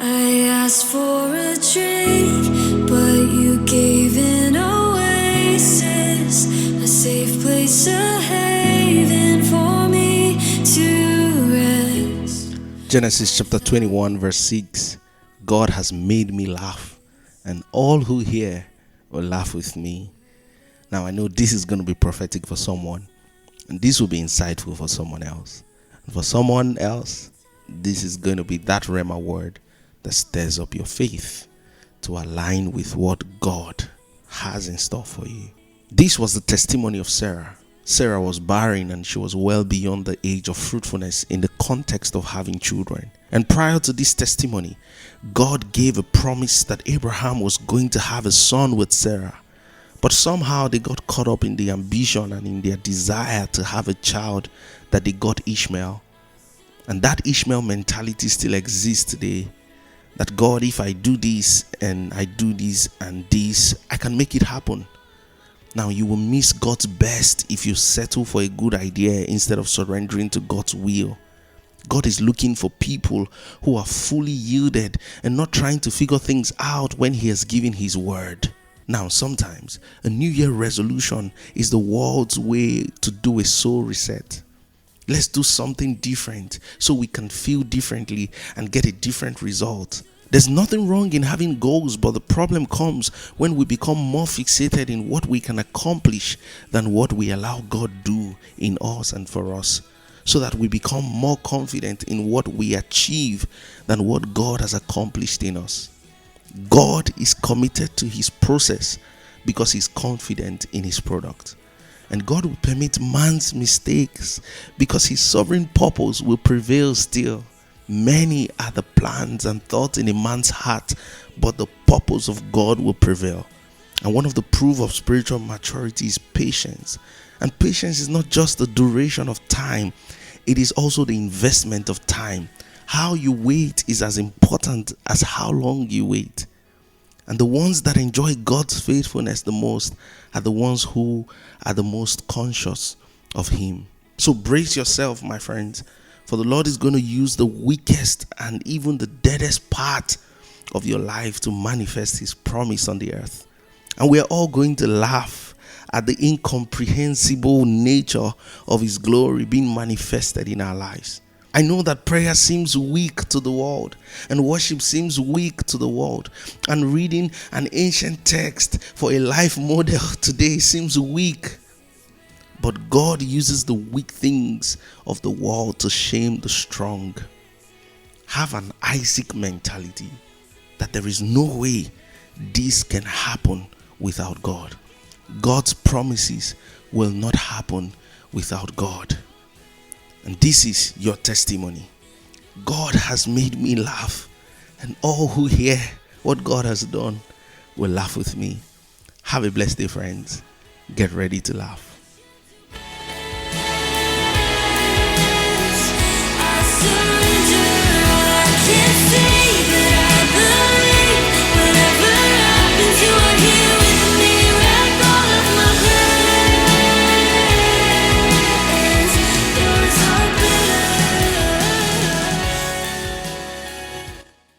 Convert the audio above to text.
I asked for a drink, but you gave an oasis, a safe place, a haven for me to rest. Genesis chapter 21 verse 6. God has made me laugh, and all who hear will laugh with me. Now I know this is going to be prophetic for someone, and this will be insightful for someone else. And for someone else, this is going to be that Rhema word that stirs up your faith to align with what God has in store for you. This was the testimony of Sarah. Sarah was barren and she was well beyond the age of fruitfulness in the context of having children. And prior to this testimony, God gave a promise that Abraham was going to have a son with Sarah. But somehow they got caught up in the ambition and in their desire to have a child that they got Ishmael. And that Ishmael mentality still exists today. That God, if I do this and I do this and this, I can make it happen. Now you will miss God's best if you settle for a good idea instead of surrendering to God's will. God is looking for people who are fully yielded and not trying to figure things out when He has given His word. Now sometimes a New Year resolution is the world's way to do a soul reset. Let's do something different so we can feel differently and get a different result. There's nothing wrong in having goals, but the problem comes when we become more fixated in what we can accomplish than what we allow God do in us and for us, so that we become more confident in what we achieve than what God has accomplished in us. God is committed to His process because He's confident in His product. And God will permit man's mistakes because His sovereign purpose will prevail still. Many are the plans and thoughts in a man's heart, but the purpose of God will prevail. And one of the proof of spiritual maturity is patience. And patience is not just the duration of time, it is also the investment of time. How you wait is as important as how long you wait. And the ones that enjoy God's faithfulness the most are the ones who are the most conscious of Him. So brace yourself, my friends, for the Lord is going to use the weakest and even the deadest part of your life to manifest His promise on the earth. And we are all going to laugh at the incomprehensible nature of His glory being manifested in our lives. I know that prayer seems weak to the world, and worship seems weak to the world, and reading an ancient text for a life model today seems weak. But God uses the weak things of the world to shame the strong. Have an Isaac mentality that there is no way this can happen without God. God's promises will not happen without God. And this is your testimony. God has made me laugh, and all who hear what God has done will laugh with me. Have a blessed day, friends. Get ready to laugh.